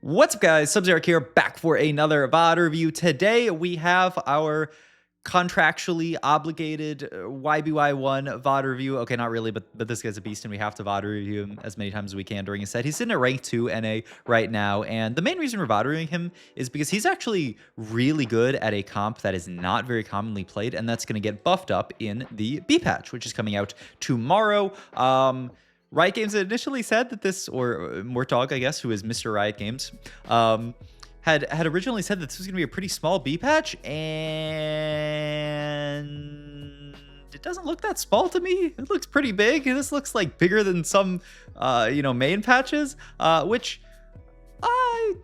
What's up, guys? Sub-Zero here, back for another VOD review. Today, we have our contractually obligated YBY1 VOD review. Okay, not really, but this guy's a beast, and we have to VOD review him as many times as we can during his set. He's sitting at rank 2 NA right now, and the main reason we're VOD reviewing him is because he's actually really good at a comp that is not very commonly played, and that's going to get buffed up in the B patch, which is coming out tomorrow. Riot Games had initially said that this, or Mortog, I guess, who is Mr. Riot Games, had originally said that this was going to be a pretty small B patch, and it doesn't look that small to me. It looks pretty big. This looks like bigger than some, main patches, which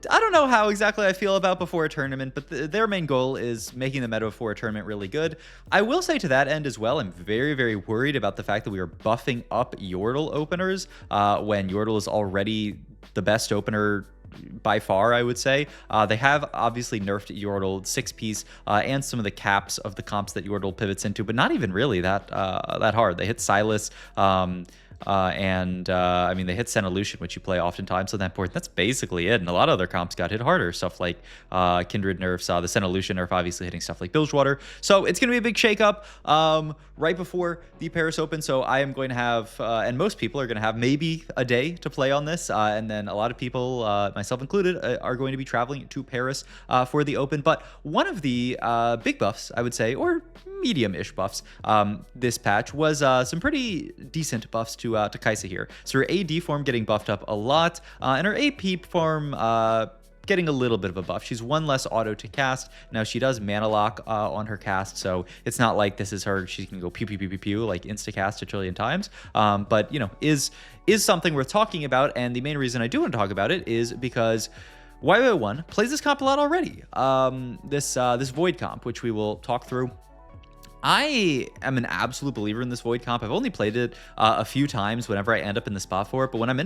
I don't know how exactly I feel about before a tournament, but their main goal is making the meta before a tournament really good. I will say to that end as well, I'm very, very worried about the fact that we are buffing up Yordle openers when Yordle is already the best opener by far, I would say. They have obviously nerfed Yordle 6-piece and some of the caps of the comps that Yordle pivots into, but not even really that hard. They hit Silas, I mean, they hit Senolution, which you play oftentimes on that board. That's basically it. And a lot of other comps got hit harder. Stuff like Kindred nerfs, the Senolution nerf obviously hitting stuff like Bilgewater. So it's going to be a big shakeup right before the Paris Open. So I am going to have, and most people are going to have maybe a day to play on this. And then a lot of people, myself included, are going to be traveling to Paris for the Open. But one of the big buffs, I would say, or medium-ish buffs this patch was some pretty decent buffs to Kai'Sa here. So her AD form getting buffed up a lot, and her AP form getting a little bit of a buff. She's one less auto to cast. Now she does mana lock on her cast, so it's not like this is her, she can go pew pew pew pew pew, like insta-cast a trillion times. But, you know, is something worth talking about, and the main reason I do want to talk about it is because YBY1 plays this comp a lot already. This Void comp, which we will talk through. I am an absolute believer in this Void comp. I've only played it a few times whenever I end up in the spot for it, but when I'm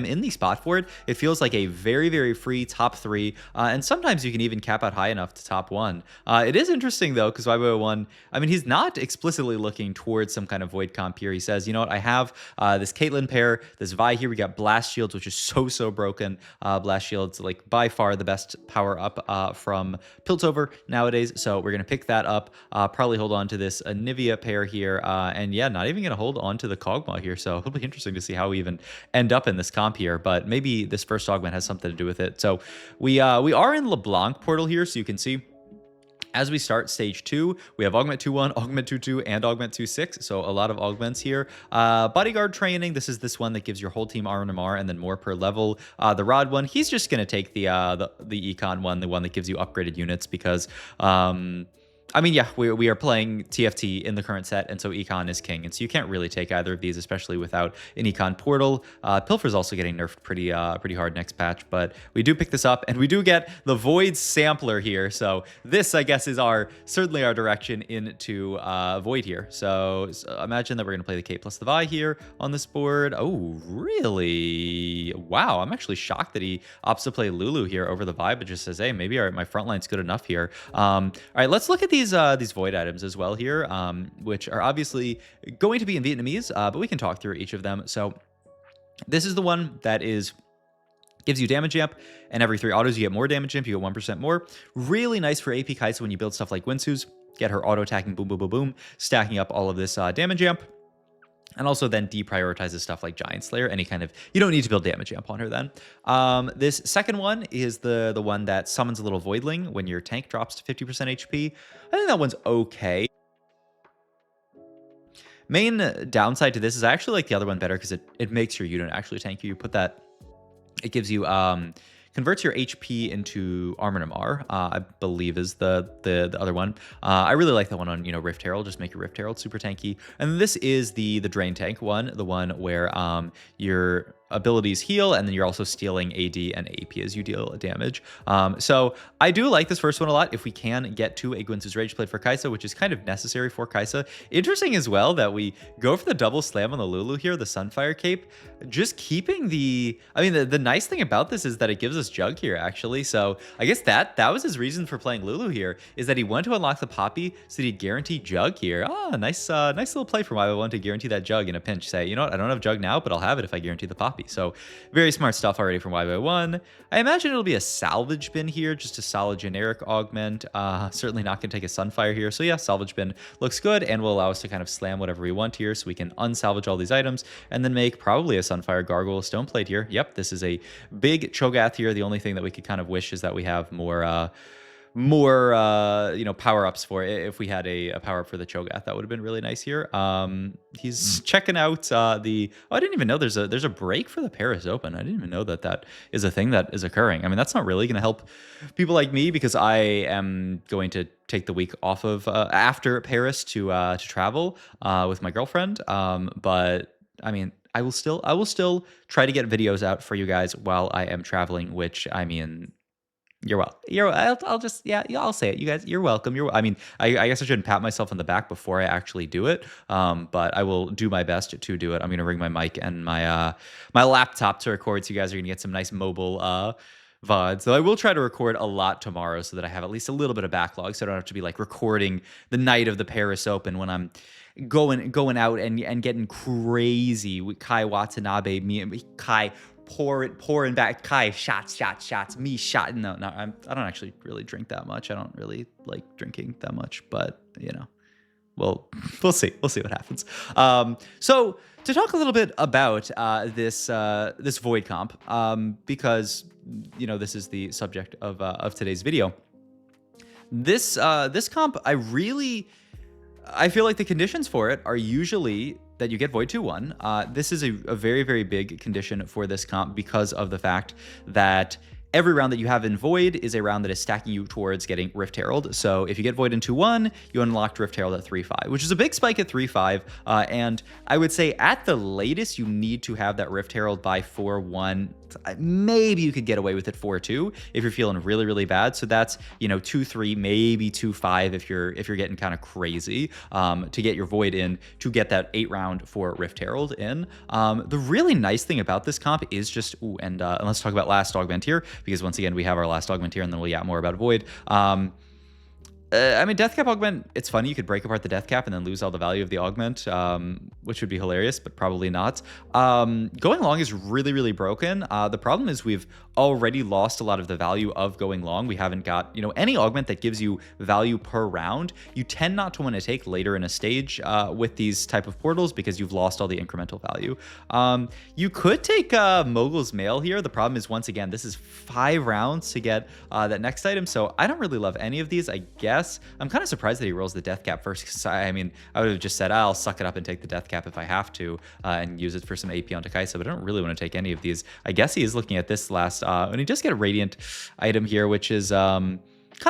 in the spot for it, it feels like a very, very free top 3, and sometimes you can even cap out high enough to top 1. It is interesting though, because YBY1, I mean, he's not explicitly looking towards some kind of Void comp here. He says, you know what, I have this Caitlyn pair, this Vi here, we got Blast Shields, which is so broken. Blast Shields, like by far the best power up from Piltover nowadays, so we're gonna pick that up, probably hold on to this Nivea pair here, and yeah, not even gonna hold on to the Kog'Maw here, so it'll be interesting to see how we even end up in this comp here, but maybe this first augment has something to do with it. So we are in LeBlanc portal here, so you can see as we start stage 2, we have Augment 2-1, Augment 2-2, and Augment 2-6, so a lot of augments here. Bodyguard training, this is this one that gives your whole team RNMR and then more per level. The Rod one, he's just going to take the Econ one, the one that gives you upgraded units, because I mean, yeah, we are playing TFT in the current set, and so Econ is king, and so you can't really take either of these, especially without an Econ portal. Pilfer's also getting nerfed pretty hard next patch, but we do pick this up, and we do get the Void Sampler here, so this, I guess, is certainly our direction into Void here. So imagine that we're going to play the K plus the Vi here on this board. Oh, really? Wow, I'm actually shocked that he opts to play Lulu here over the Vi, but just says, hey, maybe my front line's good enough here. All right, let's look at these Void items as well here, which are obviously going to be in Vietnamese, but we can talk through each of them. So this is the one that gives you damage amp, and every 3 autos you get more damage amp, you get 1% more. Really nice for AP Kai'Sa when you build stuff like Winsu's, get her auto attacking, boom boom boom boom, stacking up all of this damage amp. And also then deprioritizes stuff like Giant Slayer, any kind of, you don't need to build damage amp on her then. This second one is the one that summons a little Voidling when your tank drops to 50% HP. I think that one's okay. Main downside to this is I actually like the other one better because it makes your unit actually tanky. You put that, it gives you converts your HP into RNMR, I believe is the other one. I really like that one on, Rift Herald. Just make your Rift Herald super tanky. And this is the Drain Tank one, the one where your abilities heal, and then you're also stealing AD and AP as you deal damage. So I do like this first one a lot. If we can get to a Gwynsu's Rage Plate for Kai'Sa, which is kind of necessary for Kai'Sa. Interesting as well that we go for the double slam on the Lulu here, the Sunfire Cape, just keeping the nice thing about this is that it gives us Jug here, actually. So I guess that was his reason for playing Lulu here, is that he wanted to unlock the Poppy so that he'd guarantee Jug here. Nice little play from YBY1 to guarantee that Jug in a pinch. Say, you know what, I don't have Jug now, but I'll have it if I guarantee the Poppy. lobby. So very smart stuff already from YBY1. I imagine it'll be a salvage bin here, just a solid generic augment. Certainly not going to take a Sunfire here. So yeah, salvage bin looks good and will allow us to kind of slam whatever we want here, so we can unsalvage all these items and then make probably a Sunfire Gargoyle Stoneplate here. Yep, this is a big Cho'Gath here. The only thing that we could kind of wish is that we have more power-ups for it. If we had a power-up for the Cho'Gath, that would have been really nice here. He's checking out I didn't even know there's a break for the Paris Open. I didn't even know that is a thing that is occurring. I mean, that's not really going to help people like me, because I am going to take the week off of after Paris to travel with my girlfriend. But I mean, I will still try to get videos out for you guys while I am traveling, which, I mean, you're well. I'll say it. You guys, you're welcome. I mean, I guess I shouldn't pat myself on the back before I actually do it. But I will do my best to do it. I'm gonna bring my mic and my laptop to record, so you guys are gonna get some nice mobile VODs. So I will try to record a lot tomorrow, so that I have at least a little bit of backlog, so I don't have to be like recording the night of the Paris Open when I'm going out and getting crazy with Kai Watanabe, Kai pouring back, Kai shots, me shot. No, I don't actually really drink that much. I don't really like drinking that much, but well, we'll see what happens. So to talk a little bit about this Void comp, because this is the subject of today's video. This comp, I feel like the conditions for it are usually that you get Void 2-1. This is a very, very big condition for this comp, because of the fact that every round that you have in Void is a round that is stacking you towards getting Rift Herald. So if you get Void in 2-1, you unlocked Rift Herald at 3-5, which is a big spike at 3-5. And I would say at the latest, you need to have that Rift Herald by 4-1. Maybe you could get away with it 4-2 if you're feeling really, really bad. So that's 2-3, maybe 2-5 if you're getting kind of crazy, to get your Void in, to get that 8-round for Rift Herald in. The really nice thing about this comp is just and let's talk about last augment here, because once again we have our last augment here, and then we'll yacht more about Void. I mean, Death Cap augment, it's funny. You could break apart the Death Cap and then lose all the value of the augment, which would be hilarious, but probably not. Going long is really, really broken. The problem is we've already lost a lot of the value of going long. We haven't got, any augment that gives you value per round. You tend not to want to take later in a stage with these type of portals, because you've lost all the incremental value. You could take Mogul's Mail here. The problem is, once again, this is 5 rounds to get that next item, so I don't really love any of these, I guess. I'm kind of surprised that he rolls the Death Cap first, because I mean, I would have just said, I'll suck it up and take the Death Cap if I have to, and use it for some AP onto Kaisa, but I don't really want to take any of these. I guess he is looking at this last, and he does get a Radiant item here, which is kind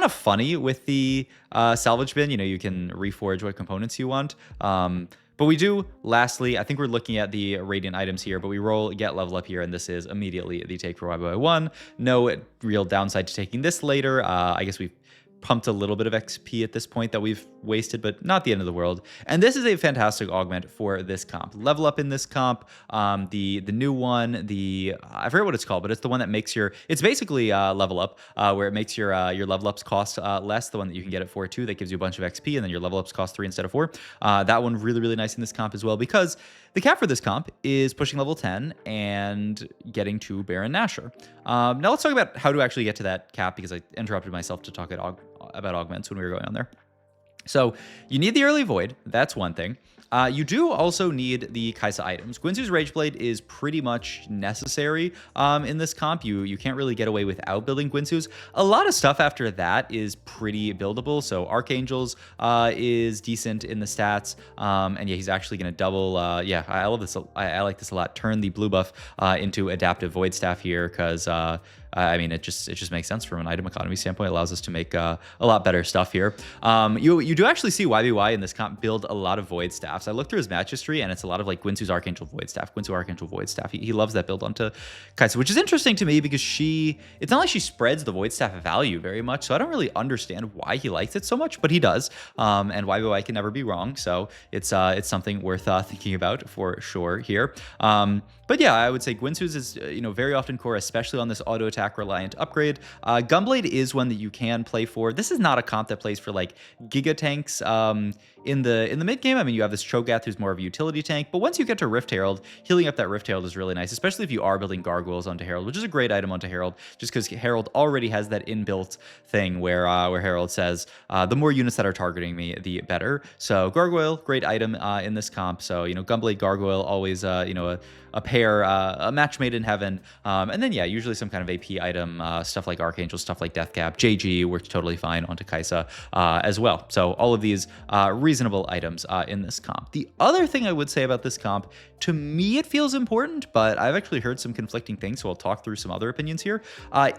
of funny with the salvage bin. You can reforge what components you want. But we do, lastly, I think we're looking at the Radiant items here, but we roll get level up here, and this is immediately the take for YBY1. No real downside to taking this later. I guess we've pumped a little bit of XP at this point that we've wasted, but not the end of the world. And this is a fantastic augment for this comp. Level up in this comp, the new one, I forget what it's called, but it's the one that makes it's basically level up, where it makes your level ups cost less, the one that you can get at 4-2 that gives you a bunch of XP, and then your level ups cost 3 instead of 4. That one really, really nice in this comp as well, because the cap for this comp is pushing level 10 and getting to Baron Nashor. Now let's talk about how to actually get to that cap, because I interrupted myself to talk about augments when we were going on there. So you need the early Void. That's one thing. You do also need the Kaisa items. Guinsoo's Rageblade is pretty much necessary in this comp. You can't really get away without building Guinsoo's. A lot of stuff after that is pretty buildable. So Archangels is decent in the stats. And yeah, he's actually going to double. Yeah, I love this. I like this a lot. Turn the blue buff into Adaptive Void Staff here, because I mean, it just makes sense from an item economy standpoint. It allows us to make a lot better stuff here. You do actually see YBY in this comp build a lot of Void Staffs. I looked through his match history, and it's a lot of like Guinsoo's Archangel Void Staff, Guinsoo Archangel Void Staff. He loves that build onto Kaisa, which is interesting to me, because it's not like she spreads the Void Staff value very much, so I don't really understand why he likes it so much, but he does. And YBY can never be wrong, so it's something worth thinking about for sure here. But yeah, I would say Guinsoo's is, very often core, especially on this auto attack reliant upgrade. Gunblade is one that you can play for. This is not a comp that plays for like Giga tanks in the mid game. I mean, you have this Cho'Gath who's more of a utility tank, but once you get to Rift Herald, healing up that Rift Herald is really nice, especially if you are building Gargoyles onto Herald, which is a great item onto Herald, just because Herald already has that inbuilt thing where Herald says, the more units that are targeting me, the better. So Gargoyle, great item in this comp. So, Gunblade, Gargoyle, always, a pair, a match made in heaven. And then, yeah, usually some kind of AP item, stuff like Archangel, stuff like Deathcap, JG works totally fine onto Kai'Sa as well. So all of these reasonable items in this comp. The other thing I would say about this comp, to me it feels important, but I've actually heard some conflicting things, so I'll talk through some other opinions here,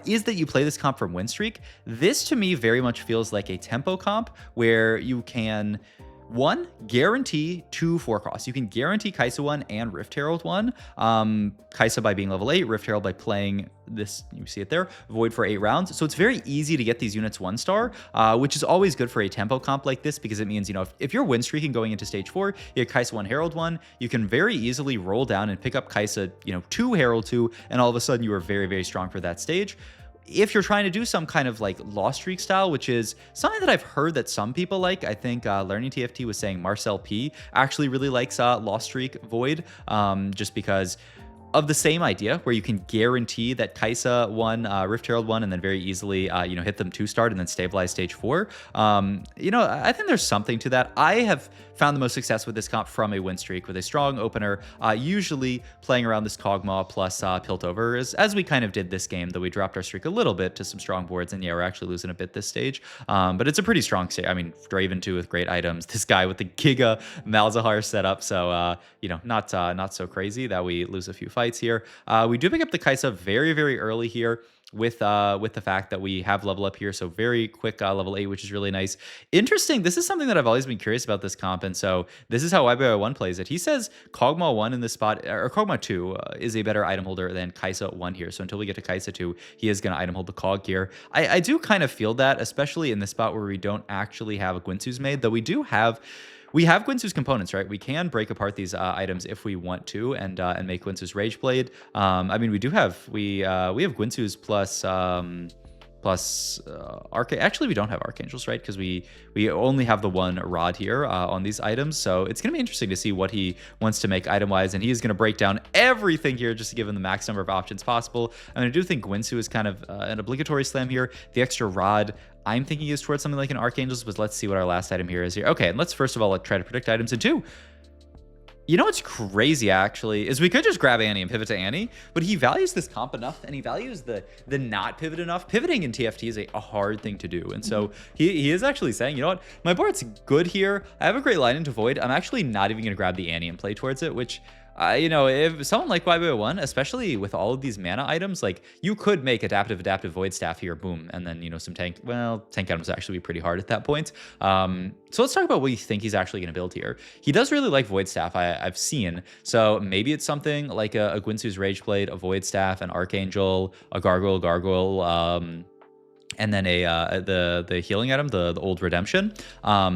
is that you play this comp from win streak. This to me very much feels like a tempo comp where you can... 1, guarantee 2 4-costs. You can guarantee Kai'Sa 1 and Rift Herald 1. Kai'Sa by being level 8, Rift Herald by playing this, you see it there, Void for 8 rounds. So it's very easy to get these units 1-star, which is always good for a tempo comp like this, because it means, if you're win streaking going into stage 4, you have Kai'Sa 1, Herald 1, you can very easily roll down and pick up Kai'Sa, 2, Herald 2, and all of a sudden you are very, very strong for that stage. If you're trying to do some kind of like lost streak style, which is something that I've heard that some people like, I think Learning TFT was saying Marcel P actually really likes lost streak Void, just because of the same idea where you can guarantee that Kai'Sa 1, Rift Herald 1, and then very easily, hit them 2-star and then stabilize stage 4. I think there's something to that. I have found the most success with this comp from a win streak with a strong opener, usually playing around this Kog'Maw plus Piltover, as we kind of did this game, though we dropped our streak a little bit to some strong boards, and yeah, we're actually losing a bit this stage. But it's a pretty strong stage. I mean, Draven 2 with great items, this guy with the Giga Malzahar setup, so, not so crazy that we lose a few fights here. We do pick up the Kai'Sa very, very early here with the fact that we have level up here, so very quick level 8, which is really nice. Interesting, this is something that I've always been curious about this comp, and so this is how YBY1 plays it. He says Kog'Maw 1 in this spot, or Kog'Maw 2 is a better item holder than Kai'Sa 1 here, so until we get to Kai'Sa 2, he is going to item hold the Kog here. I do kind of feel that, especially in this spot where we don't actually have a Guinsoo's made, though we have Guinsoo's components, right? We can break apart these items if we want to, and make Guinsoo's Rageblade. I mean, we have Guinsoo's plus Actually, we don't have Archangels, right? Because we only have the one rod here on these items. So it's going to be interesting to see what he wants to make item-wise. And he is going to break down everything here just to give him the max number of options possible. And I do think Guinsoo is kind of an obligatory slam here. The extra rod, I'm thinking is towards something like an Archangels, but let's see what our last item here is here. Okay, and let's first of all try to predict items. And 2, you know what's crazy, actually, is we could just grab Annie and pivot to Annie, but he values this comp enough, and he values the not pivot enough. Pivoting in TFT is a hard thing to do, and so he is actually saying, you know what, my board's good here. I have a great line into Void. I'm actually not even going to grab the Annie and play towards it, which... if someone like YBY1, especially with all of these mana items, like you could make adaptive Void Staff here, boom, and then some tank items actually be pretty hard at that point. So let's talk about what you think he's actually going to build here. He does really like Void Staff, I've seen, so maybe it's something like a Guinsoo's Rageblade, a Void Staff, an Archangel, a Gargoyle, and then the healing item, the old Redemption,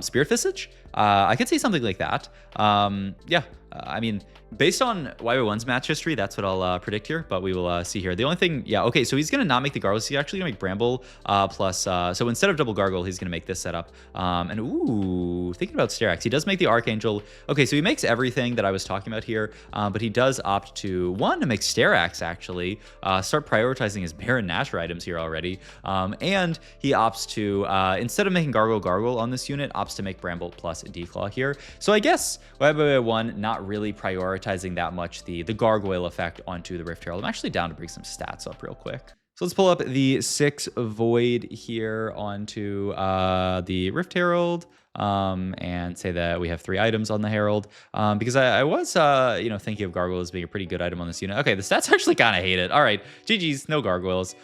Spirit Visage. I could see something like that. I mean, based on YBY1's match history, that's what I'll predict here, but we will see here. The only thing, okay, so he's going to not make the Gargoyles. He's actually going to make Bramble plus, so instead of double Gargoyle, he's going to make this setup. And ooh, thinking about Sterak's, he does make the Archangel. Okay, so he makes everything that I was talking about here, but he does opt to, to make Sterak's actually, start prioritizing his Baron Nashor items here already, and he opts to, instead of making Gargoyle on this unit, opts to make Bramble plus Declaw here. So I guess YBY1 not really prioritizing that much the Gargoyle effect onto the Rift Herald. I'm actually down to bring some stats up real quick. So let's pull up the 6 Void here onto the Rift Herald, and say that we have 3 items on the Herald, because I was thinking of Gargoyle as being a pretty good item on this unit. Okay, the stats actually kind of hate it. All right, GG's, no Gargoyles.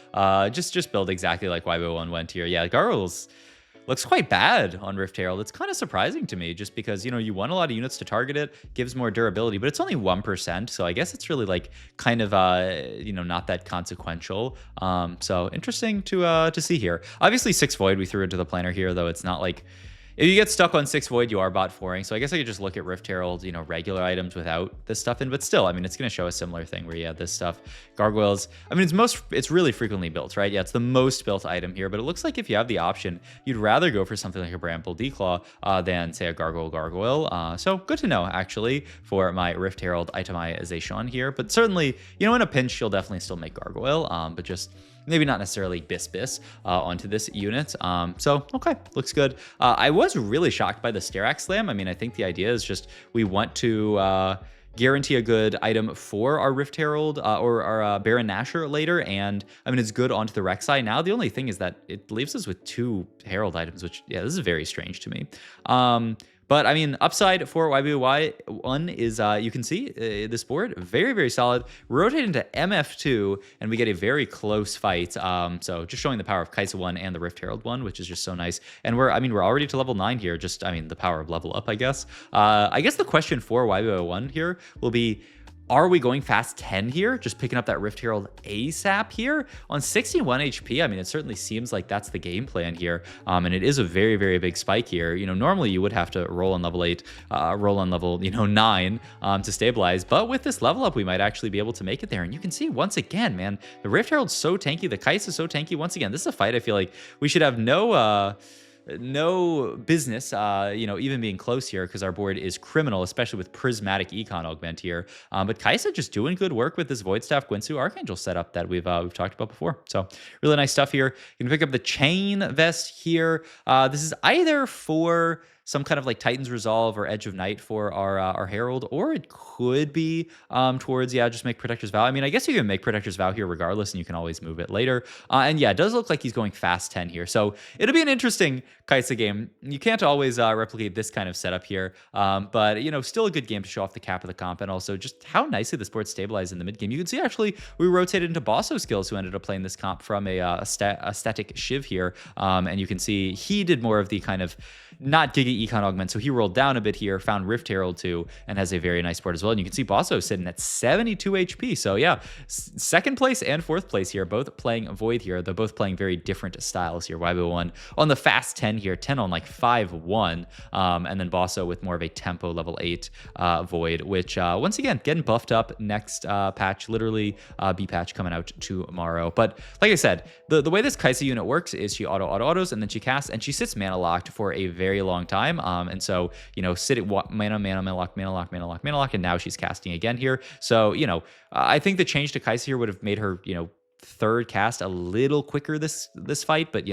Just build exactly like YBY1 went here. Yeah, Gargoyles looks quite bad on Rift Herald. It's kind of surprising to me just because, you want a lot of units to target it, gives more durability, but it's only 1%. So I guess it's really like kind of, not that consequential. So interesting to see here. Obviously 6 Void we threw into the planner here, though it's not like If you get stuck on 6 Void, you are bot 4ing. So I guess I could just look at Rift Herald, you know, regular items without this stuff in. But still, I mean, it's going to show a similar thing where you have this stuff. Gargoyles, I mean, it's really frequently built, right? Yeah, it's the most built item here. But it looks like if you have the option, you'd rather go for something like a Bramble Declaw than, say, a Gargoyle. So good to know, actually, for my Rift Herald itemization here. But certainly, you know, in a pinch, you'll definitely still make Gargoyle, but just maybe not necessarily bis onto this unit. So, okay, looks good. I was really shocked by the Sterax Slam. I mean, I think the idea is just we want to guarantee a good item for our Rift Herald or our Baron Nashor later, and I mean, it's good onto the Rek'Sai. Now, the only thing is that it leaves us with 2 Herald items, which, yeah, this is very strange to me. But I mean, upside for YBY1 is you can see this board very, very solid. Rotate into MF2, and we get a very close fight. So just showing the power of Kaisa 1 and the Rift Herald 1, which is just so nice. And we're already to level 9 here. Just, I mean, the power of level up, I guess. I guess the question for YBY1 here will be, are we going fast 10 here? Just picking up that Rift Herald ASAP here on 61 HP. I mean, it certainly seems like that's the game plan here. And it is a very, very big spike here. You know, normally you would have to roll on level 8, roll on level, 9 to stabilize. But with this level up, we might actually be able to make it there. And you can see once again, man, the Rift Herald's so tanky. The Kais is so tanky. Once again, this is a fight I feel like we should have no business, even being close here because our board is criminal, especially with Prismatic Econ Augment here. But Kaisa just doing good work with this Void Staff Guinsoo Archangel setup that we've talked about before. So really nice stuff here. You can pick up the Chain Vest here. This is either for some kind of like Titan's Resolve or Edge of Night for our Herald, or it could be towards, just make Protector's Vow. I mean, I guess you can make Protector's Vow here regardless, and you can always move it later. And yeah, it does look like he's going fast 10 here. So it'll be an interesting Kaisa game. You can't always replicate this kind of setup here, but, still a good game to show off the cap of the comp, and also just how nicely the sport stabilized in the mid game. You can see, actually, we rotated into Bosso Skills, who ended up playing this comp from a static Shiv here, and you can see he did more of the kind of not Giga Econ Augment, so he rolled down a bit here, found Rift Herald too, and has a very nice board as well. And you can see Bosso sitting at 72 HP. So yeah, second place and fourth place here, both playing Void here. They're both playing very different styles here. YBY1 on the fast 10 here, 10 on like 5-1, and then Bosso with more of a tempo level 8 Void, which once again, getting buffed up next patch, literally B patch coming out tomorrow. But like I said, the way this Kaisa unit works is she autos, and then she casts, and she sits mana locked for a very long time. And so, sit at mana lock, and now she's casting again here. So, I think the change to Kaisa here would have made her, third cast a little quicker this fight, but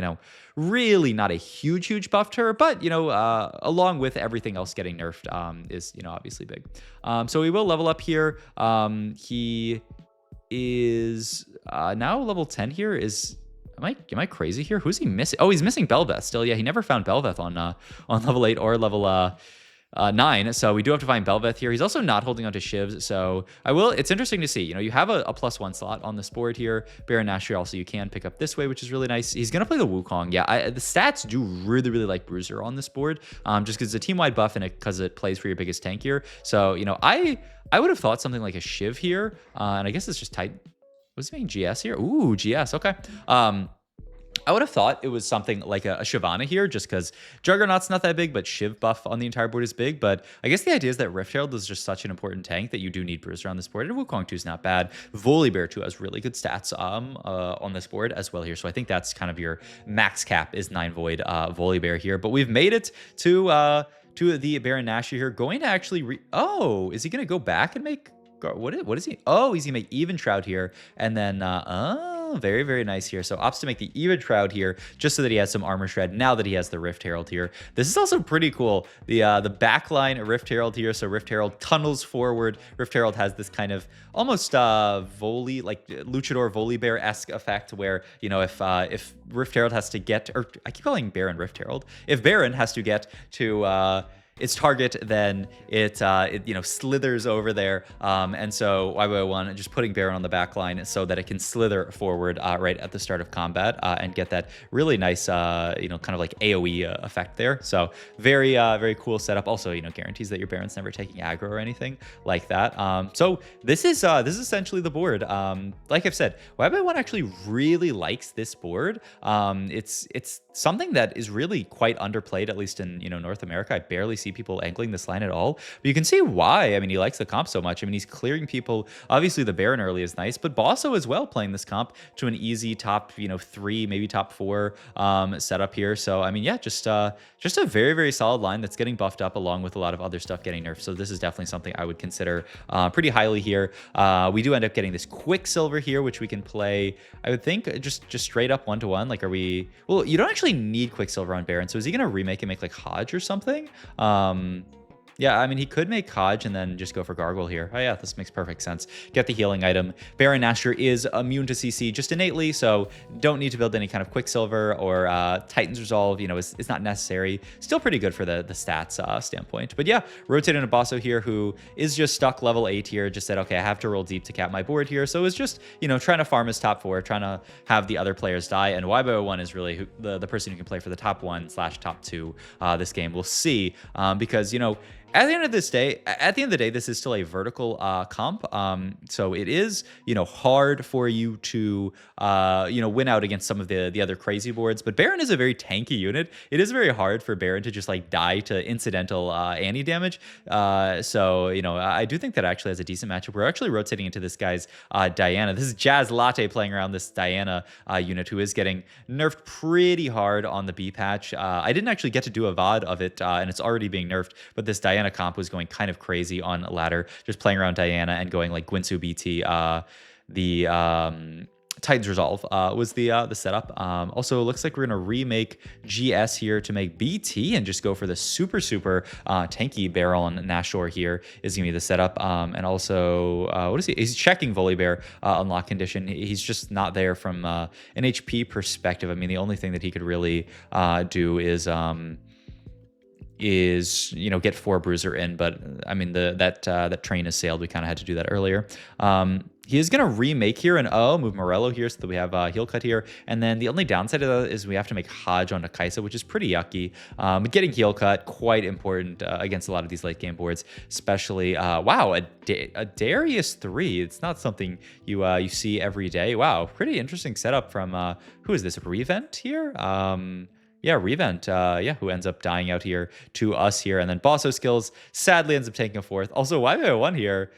really not a huge buff to her. But along with everything else getting nerfed, is obviously big. So we will level up here. He is now level 10 here. Am I crazy here? Who's he missing? Oh, he's missing Belveth still. Yeah, he never found Belveth on level 8 or level 9. So we do have to find Belveth here. He's also not holding onto Shivs. So it's interesting to see. You have a +1 slot on this board here. Baron Nashor also you can pick up this way, which is really nice. He's going to play the Wukong. Yeah, the stats do really like Bruiser on this board, just because it's a team-wide buff and because it plays for your biggest tank here. So, I would have thought something like a Shiv here. And I guess it's just tight. Was he making GS here? Ooh, GS. Okay. I would have thought it was something like a Shyvana here, just because Juggernaut's not that big, but Shiv buff on the entire board is big. But I guess the idea is that Rift Herald is just such an important tank that you do need Bruiser on this board. And Wukong 2 is not bad. Volibear 2 has really good stats on this board as well here. So I think that's kind of your max cap is 9 Void Volibear here. But we've made it to the Baron Nashor here. Going to actually is he going to go back and make... What is he? Oh, he's going to make Even Shroud here. And then, very, very nice here. So opts to make the Even Shroud here just so that he has some armor shred now that he has the Rift Herald here. This is also pretty cool. The backline Rift Herald here. So Rift Herald tunnels forward. Rift Herald has this kind of almost volley, like Luchador Volibear-esque effect where, if Rift Herald has to get, or I keep calling Baron Rift Herald. If Baron has to get to... its target, then it you know, slithers over there. And so YBY1 just putting Baron on the back line so that it can slither forward right at the start of combat and get that really nice, you know, kind of like AoE effect there. So very cool setup. Also, you know, guarantees that your Baron's never taking aggro or anything like that. So this is essentially the board. Like I've said, YBY1 actually really likes this board. It's something that is really quite underplayed, at least in, you know, North America. I barely see people angling this line at all, but you can see why. I mean, he likes the comp so much. I mean, he's clearing people. Obviously, the Baron early is nice, but Bosso as well playing this comp to an easy top, you know, 3, maybe top 4 setup here. So I mean, yeah, just a very solid line that's getting buffed up along with a lot of other stuff getting nerfed. So this is definitely something I would consider pretty highly here. We do end up getting this Quicksilver here, which we can play, I would think, just straight up 1-to-1. Like, are we? Well, you don't actually need Quicksilver on Baron, so is he gonna remake and make like Hodge or something? Yeah, I mean, he could make Hodge and then just go for Gargoyle here. Oh yeah, this makes perfect sense. Get the healing item. Baron Nashor is immune to CC just innately, so don't need to build any kind of Quicksilver or Titan's Resolve. You know, it's not necessary. Still pretty good for the stats standpoint. But yeah, rotating a Bosso here who is just stuck level 8 here. Just said, okay, I have to roll deep to cap my board here. So it's just, you know, trying to farm his top 4, trying to have the other players die. And YBY1 is really the person who can play for the top 1/top 2 this game. We'll see, because, you know, at the end of the day, this is still a vertical comp. So it is, you know, hard for you to, you know, win out against some of the other crazy boards. But Baron is a very tanky unit. It is very hard for Baron to just like die to incidental anti damage. So, you know, I do think that actually has a decent matchup. We're actually rotating into this guy's Diana. This is Jazz Latte playing around this Diana unit who is getting nerfed pretty hard on the B patch. I didn't actually get to do a VOD of it, and it's already being nerfed. But this Diana comp was going kind of crazy on ladder, just playing around Diana and going like Gwinsu BT. The Titan's Resolve was the setup. Also, looks like we're gonna remake GS here to make BT and just go for the super tanky Baron Nashor here is gonna be the setup. And also, what is he? He's checking Volibear unlock condition. He's just not there from an HP perspective. I mean, the only thing that he could really do is you know, get 4 Bruiser in, but I mean that train has sailed. We kind of had to do that earlier. He is gonna remake here and move Morello here so that we have heal cut here. And then the only downside of that is we have to make Hodge onto Kaisa, which is pretty yucky. Getting heal cut quite important against a lot of these late game boards, especially wow, a Darius 3. It's not something you see every day. Wow, pretty interesting setup from who is this? Revent here? Yeah, Revent, who ends up dying out here to us here. And then Bosso skills sadly ends up taking a 4th. Also, YBY1 here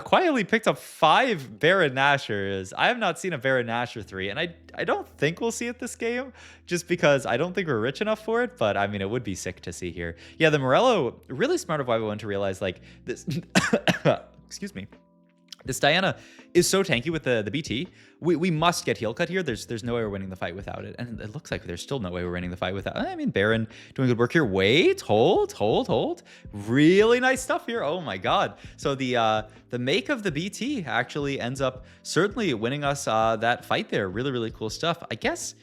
quietly picked up 5 Baron Nashors. I have not seen a Baron Nashor 3, and I don't think we'll see it this game, just because I don't think we're rich enough for it, but I mean, it would be sick to see here. Yeah, the Morello, really smart of YBY1 to realize, like, this... excuse me. This Diana is so tanky with the BT. We must get heal cut here. There's no way we're winning the fight without it. And it looks like there's still no way we're winning the fight without it. I mean, Baron doing good work here. Wait, hold. Really nice stuff here. Oh my God. So the make of the BT actually ends up certainly winning us that fight there. Really cool stuff. I guess,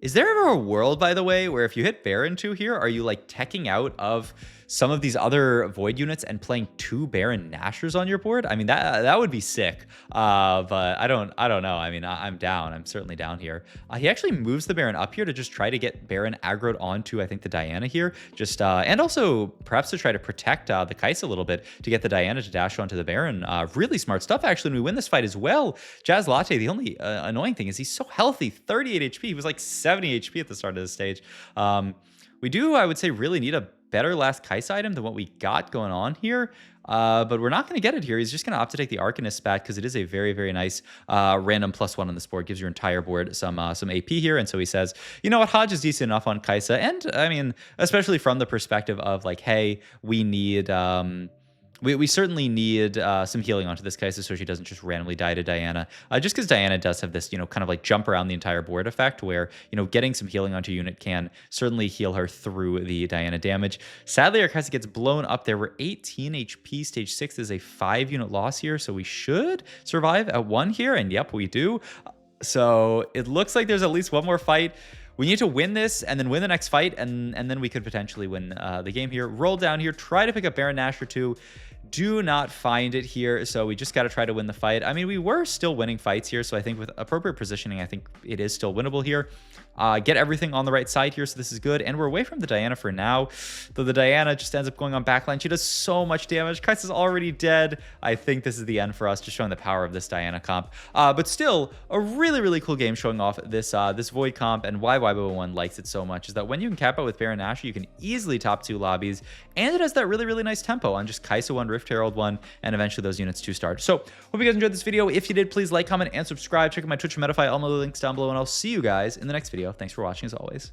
is there ever a world, by the way, where if you hit Baron 2 here, are you like teching out of some of these other Void units and playing 2 Baron Nashors on your board? I mean, that would be sick. But I don't know. I mean, I'm down. I'm certainly down here. He actually moves the Baron up here to just try to get Baron aggroed onto, I think, the Diana here. Just and also perhaps to try to protect the Kaisa a little bit to get the Diana to dash onto the Baron. Really smart stuff, actually, when we win this fight as well. Jazz Latte, the only annoying thing is he's so healthy, 38 HP. He was like 70 HP at the start of the stage. We do, I would say, really need a better last Kaisa item than what we got going on here. But we're not going to get it here. He's just going to opt to take the Arcanist spat because it is a very nice random +1 on this board. Gives your entire board some AP here. And so he says, you know what, Hodge is decent enough on Kaisa. And I mean, especially from the perspective of like, hey, we need... We certainly need some healing onto this Kaisa so she doesn't just randomly die to Diana. Just because Diana does have this, you know, kind of like jump around the entire board effect where, you know, getting some healing onto a unit can certainly heal her through the Diana damage. Sadly, our Kaisa gets blown up there. We're 18 HP. Stage 6 is a 5-unit loss here, so we should survive at 1 here. And yep, we do. So it looks like there's at least one more fight. We need to win this and then win the next fight, and then we could potentially win the game here. Roll down here, try to pick up Baron Nashor 2. Do not find it here, so we just got to try to win the fight. I mean, we were still winning fights here, so I think with appropriate positioning, I think it is still winnable here. Get everything on the right side here, so this is good. And we're away from the Diana for now, though the Diana just ends up going on backline. She does so much damage. Kai'Sa's already dead. I think this is the end for us, just showing the power of this Diana comp. But still, a really, really cool game showing off this this Void comp, and why YBY1 likes it so much is that when you can cap out with Baron Nashor, you can easily top 2 lobbies, and it has that really, really nice tempo on just Kai'Sa 1, Rift Herald 1, and eventually those units 2-star. So, hope you guys enjoyed this video. If you did, please like, comment, and subscribe. Check out my Twitch and Metafy, all my links down below, and I'll see you guys in the next video. Thanks for watching, as always.